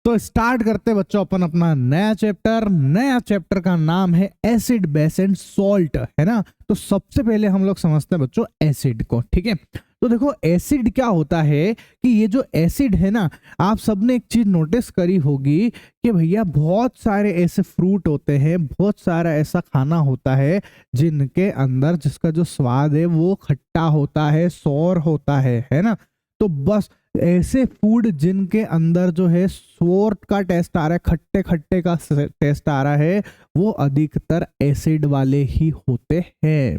तो स्टार्ट करते हैं बच्चों अपन अपना नया चैप्टर का नाम है एसिड बेस एंड सॉल्ट, है ना। तो सबसे पहले हम लोग समझते हैं बच्चों एसिड को, ठीक है। तो देखो एसिड क्या होता है कि ये जो एसिड है ना, आप सबने एक चीज नोटिस करी होगी कि भैया बहुत सारे ऐसे फ्रूट होते हैं, बहुत सारा ऐसा खाना होता है जिनके अंदर जिसका जो स्वाद है वो खट्टा होता है, सौर होता है ना। तो बस ऐसे फूड जिनके अंदर जो है सोर का टेस्ट आ रहा है, खट्टे खट्टे का टेस्ट आ रहा है, वो अधिकतर एसिड वाले ही होते हैं।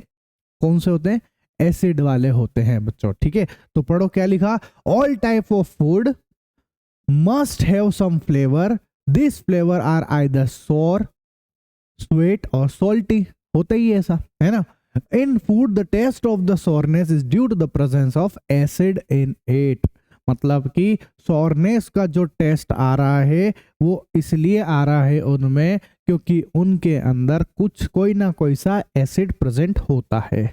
कौन से होते हैं? एसिड वाले होते हैं बच्चों, ठीक है। तो पढ़ो क्या लिखा, all type of food must have some flavour, this flavour are either sour, sweet और सॉल्टी। होता ही ऐसा, है ना। In food the taste of the sourness is due to the presence of acid in it. मतलब कि soreness का जो टेस्ट आ रहा है वो इसलिए आ रहा है उनमें क्योंकि उनके अंदर कुछ कोई ना कोई सा एसिड प्रेजेंट होता है।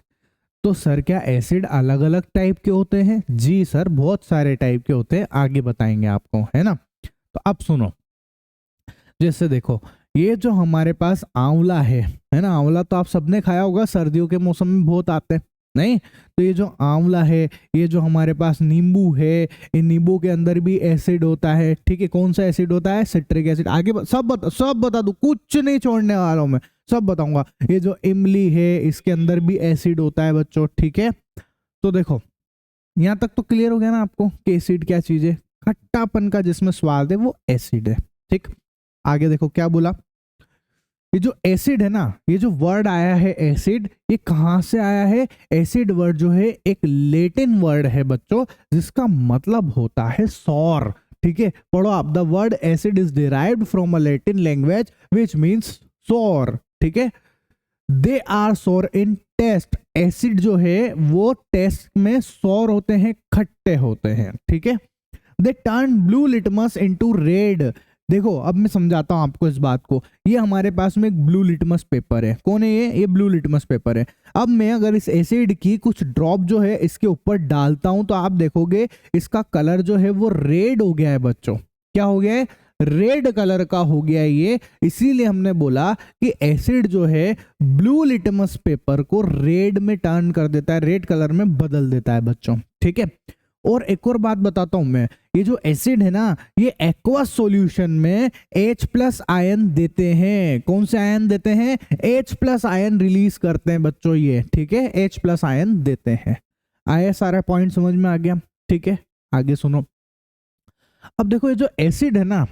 तो सर क्या एसिड अलग अलग टाइप के होते हैं? जी सर, बहुत सारे टाइप के होते हैं, आगे बताएंगे आपको, है ना। तो अब सुनो, जैसे देखो ये जो हमारे पास आंवला है ना, आंवला तो आप सबने खाया होगा, सर्दियों के मौसम में बहुत आते हैं, नहीं? तो ये जो आंवला है, ये जो हमारे पास नींबू है, इन नींबू के अंदर भी एसिड होता है, ठीक है। कौन सा एसिड होता है? Citric acid. आगे सब बता दूं, कुछ नहीं छोड़ने वाला हूं मैं, सब बताऊंगा। ये जो इमली है इसके अंदर भी एसिड होता है बच्चों, ठीक है। तो देखो यहाँ तक तो क्लियर हो गया ना आपको कि एसिड क्या चीज है? खट्टापन का जिसमें स्वाद है वो एसिड है, ठीक। आगे देखो क्या बोला, ये जो एसिड है ना, ये जो वर्ड आया है एसिड, ये कहां से आया है? एसिड वर्ड जो है एक लैटिन वर्ड है बच्चों, जिसका मतलब होता है सौर, ठीक है। पढ़ो आप, the word acid is derived from a Latin language which means सौर, ठीक है। दे आर सोर इन टेस्ट। एसिड जो है वो टेस्ट में सौर होते हैं, खट्टे होते हैं, ठीक है। They turn blue litmus into red. देखो अब मैं समझाता हूं आपको इस बात को। ये हमारे पास में एक ब्लू लिटमस पेपर है। कौन है ये ब्लू लिटमस पेपर है। अब मैं अगर इस एसिड की कुछ ड्रॉप जो है इसके ऊपर डालता हूं तो आप देखोगे इसका कलर जो है वो रेड हो गया है बच्चों। क्या हो गया है? रेड कलर का हो गया है ये। इसीलिए हमने बोला कि एसिड जो है ब्लू लिटमस पेपर को रेड में टर्न कर देता है, रेड कलर में बदल देता है बच्चों, ठीक है। और एक और बात बताता हूं मैं, ये जो एसिड है ना, ये एक्वस सॉल्यूशन में H+ आयन देते हैं। कौन से आयन देते हैं? H+ आयन रिलीज करते हैं बच्चों ये, ठीक है। H+ आयन देते हैं। आया सारा पॉइंट समझ में आ गया, ठीक है। आगे सुनो, अब देखो ये जो एसिड है ना,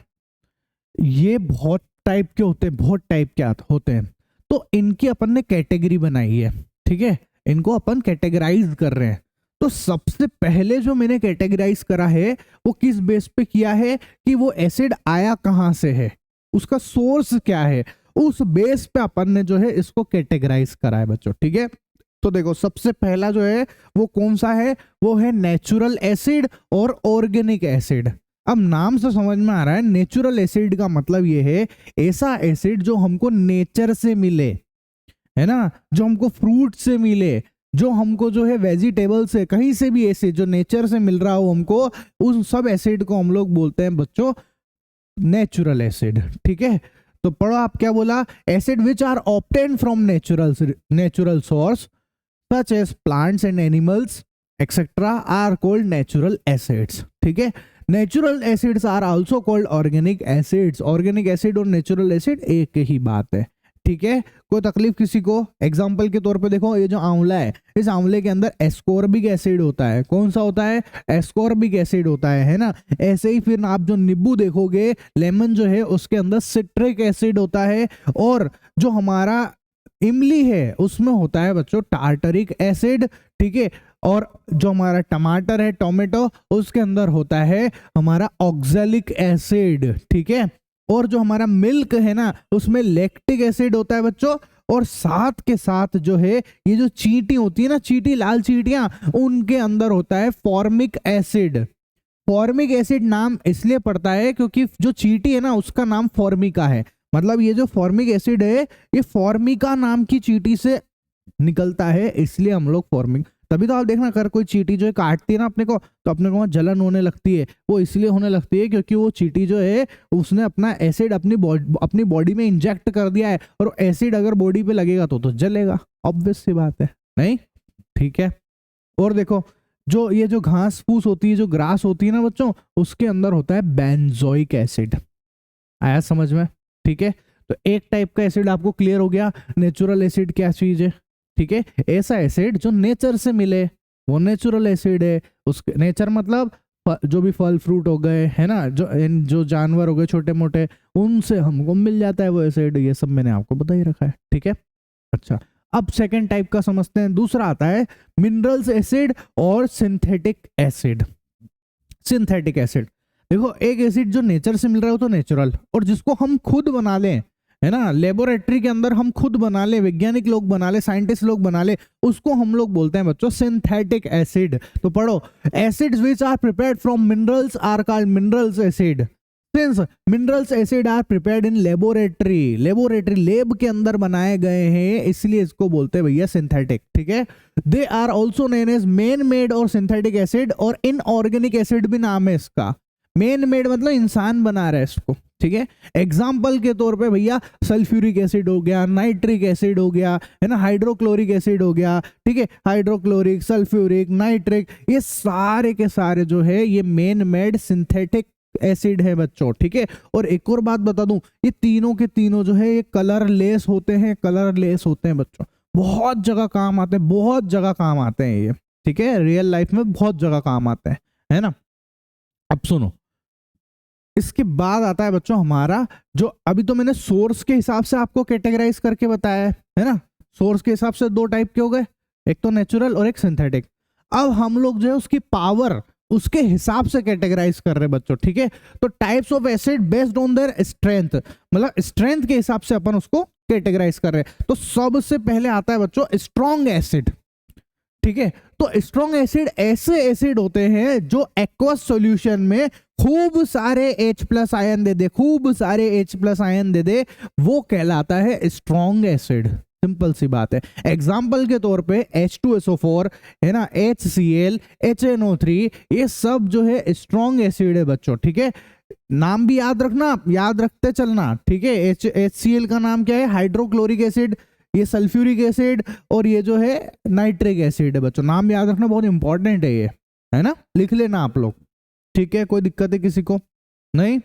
ये बहुत टाइप के होते हैं, बहुत टाइप के होते हैं। तो इनकी अपन ने कैटेगरी बनाई है, ठीक है। इनको अपन कैटेगराइज कर रहे हैं। तो सबसे पहले जो मैंने कैटेगराइज करा है वो किस बेस पे किया है कि वो एसिड आया कहां से है, उसका सोर्स क्या है, उस बेस पे अपन ने जो है इसको कैटेगराइज करा है बच्चों, ठीक है। तो देखो सबसे पहला जो है वो कौन सा है? वो है नेचुरल एसिड और ऑर्गेनिक एसिड। अब नाम से समझ में आ रहा है, नेचुरल एसिड का मतलब ये है ऐसा एसिड जो हमको नेचर से मिले, है ना, जो हमको फ्रूट से मिले, जो हमको जो है वेजिटेबल से, कहीं से भी एसिड जो नेचर से मिल रहा हो हमको, उन सब एसिड को हम लोग बोलते हैं बच्चों नेचुरल एसिड, ठीक है। तो पढ़ो आप क्या बोला, acid which are obtain from natural source such as plants and animals etcetera are called natural acids, ठीक है। Natural acids are also called organic acids. Organic acid और नेचुरल एसिड एक ही बात है, ठीक है। कोई तकलीफ किसी को? एग्जाम्पल के तौर पे देखो, ये जो आंवला है, इस आंवले के अंदर एस्कॉर्बिक एसिड होता है। कौन सा होता है? एस्कॉर्बिक एसिड होता है ना। ऐसे ही फिर आप जो नींबू देखोगे, लेमन जो है, उसके अंदर सिट्रिक एसिड होता है। और जो हमारा इमली है उसमें होता है बच्चों टार्टरिक एसिड, ठीक है। और जो हमारा टमाटर है, टोमेटो, उसके अंदर होता है हमारा ऑक्सैलिक एसिड, ठीक है। और जो हमारा मिल्क है ना, उसमें लैक्टिक एसिड होता है बच्चों। और साथ के साथ जो है ये जो चींटी होती है ना, चींटी, लाल चींटियां, उनके अंदर होता है फॉर्मिक एसिड। फॉर्मिक एसिड नाम इसलिए पड़ता है क्योंकि जो चींटी है ना उसका नाम फॉर्मिका है। मतलब ये जो फॉर्मिक एसिड है ये फॉर्मिका नाम की चींटी से निकलता है, इसलिए हम लोग फॉर्मिक। तभी तो आप देखना, अगर कोई चींटी जो है काटती है ना अपने को, तो अपने को वहाँ जलन होने लगती है। वो इसलिए होने लगती है क्योंकि वो चींटी जो है उसने अपना एसिड अपनी बॉडी में इंजेक्ट कर दिया है, और एसिड अगर बॉडी पे लगेगा तो जलेगा, ऑब्वियस सी बात है, नहीं? ठीक है। और देखो, जो ये जो घास फूस होती है, जो ग्रास होती है ना बच्चों, उसके अंदर होता है बेंजोइक एसिड। आया समझ में? ठीक है। तो एक टाइप का एसिड आपको क्लियर हो गया। नेचुरल एसिड क्या चीज है? ठीक है, ऐसा एसिड जो नेचर से मिले वो नेचुरल एसिड है। उसके नेचर मतलब जो भी फल फ्रूट हो गए है ना, जो जानवर हो गए छोटे मोटे, उनसे हमको मिल जाता है वो एसिड। ये सब मैंने आपको बता ही रखा है। ठीक है। अच्छा, अब सेकंड टाइप का समझते हैं। दूसरा आता है मिनरल्स एसिड और सिंथेटिक एसिड। सिंथेटिक एसिड, देखो एक एसिड जो नेचर से मिल रहा है वो तो नेचुरल, और जिसको हम खुद बना लें, है ना, लेबोरेटरी के अंदर हम खुद बना ले, वैज्ञानिक लोग बना ले, साइंटिस्ट लोग बना ले, उसको हम लोग बोलते हैं बच्चों सिंथेटिक एसिड। तो पढ़ो, acids which are prepared from minerals are called minerals acid. Since minerals acid are prepared in laboratory, lab के अंदर बनाए गए हैं, इसलिए इसको बोलते हैं भैया सिंथेटिक। ठीक है। They are also known as man made और सिंथेटिक एसिड, और इनऑर्गेनिक एसिड भी नाम है इसका। मेन मेड मतलब इंसान बना रहा है इसको। ठीक है। एग्जाम्पल के तौर पे भैया सल्फ्यूरिक एसिड हो गया, नाइट्रिक एसिड हो गया, है ना, हाइड्रोक्लोरिक एसिड हो गया। ठीक है, हाइड्रोक्लोरिक, सल्फ्यूरिक, नाइट्रिक, ये सारे के सारे जो है ये मेन मेड सिंथेटिक एसिड है बच्चों। ठीक है। और एक और बात बता दूं, ये तीनों के तीनों जो है ये कलरलेस होते हैं, कलरलेस होते हैं बच्चों। बहुत जगह काम आते हैं, बहुत जगह काम आते हैं ये। ठीक है, रियल लाइफ में बहुत जगह काम आते हैं, है ना। अब सुनो, इसके बाद आता है बच्चों हमारा, जो अभी तो मैंने सोर्स के हिसाब से आपको कैटेगराइज करके बताया है ना। सोर्स के हिसाब से दो टाइप के हो गए, एक तो नेचुरल और एक सिंथेटिक। अब हम लोग जो है उसकी पावर उसके हिसाब से कैटेगराइज कर रहे हैं बच्चों। ठीक है। तो types of acid based on their strength, मतलब स्ट्रेंथ के हिसाब से अपन उसको कैटेगराइज कर रहे हैं। तो सबसे पहले आता है बच्चों स्ट्रॉन्ग एसिड। ठीक है। तो स्ट्रॉन्ग एसिड ऐसे एसिड होते हैं जो एक्वस सॉल्यूशन में खूब सारे H+ आयन दे दे, खूब सारे H+ आयन दे दे, वो कहलाता है स्ट्रॉन्ग एसिड। सिंपल सी बात है। एग्जाम्पल के तौर पे H2SO4, है ना, HCl, HNO3, ये सब जो है स्ट्रॉन्ग एसिड है बच्चों। ठीक है। नाम भी याद रखना, याद रखते चलना। ठीक है। HCl का नाम क्या है? हाइड्रोक्लोरिक एसिड, ये सल्फ्यूरिक एसिड, और ये जो है नाइट्रिक एसिड है बच्चों। नाम याद रखना, बहुत इंपॉर्टेंट है ये, है ना, लिख लेना आप लोग। ठीक है। कोई दिक्कत है किसी को? नहीं।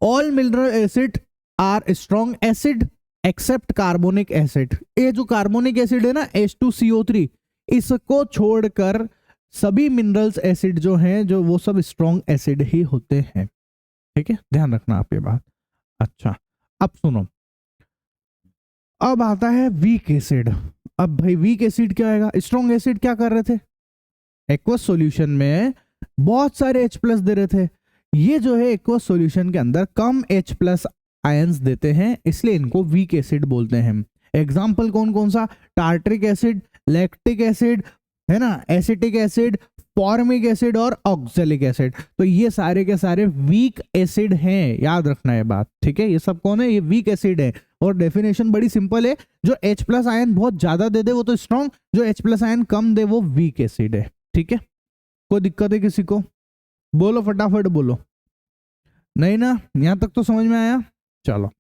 All mineral acid are strong acid except carbonic acid. ये जो कार्बोनिक एसिड है ना, H2CO3, इसको छोड़कर सभी मिनरल्स एसिड जो हैं, जो वो सब स्ट्रॉन्ग एसिड ही होते हैं। ठीक है, ध्यान रखना आप ये बात। अच्छा, अब सुनो, अब आता है वीक एसिड। अब भाई वीक एसिड क्या आएगा? स्ट्रॉन्ग एसिड क्या कर रहे थे? एक्वस सॉल्यूशन में बहुत सारे H+ दे रहे थे। ये जो है एक्वस सॉल्यूशन के अंदर कम H+ आयंस देते हैं, इसलिए इनको वीक एसिड बोलते हैं। एग्जाम्पल कौन कौन सा? टार्ट्रिक एसिड, लैक्टिक एसिड, है ना, एसिटिक एसिड, फॉर्मिक एसिड और ऑक्सैलिक एसिड। तो ये सारे के सारे वीक एसिड हैं, याद रखना है बात। ठीक है। ये सब कौन है? ये वीक एसिड है। और डेफिनेशन बड़ी सिंपल है, जो H+ आयन बहुत ज्यादा दे दे वो तो स्ट्रॉन्ग, जो H+ आयन कम दे वो वीक एसिड है। ठीक है। कोई दिक्कत है किसी को? बोलो, फटाफट बोलो। नहीं ना? यहां तक तो समझ में आया? चलो,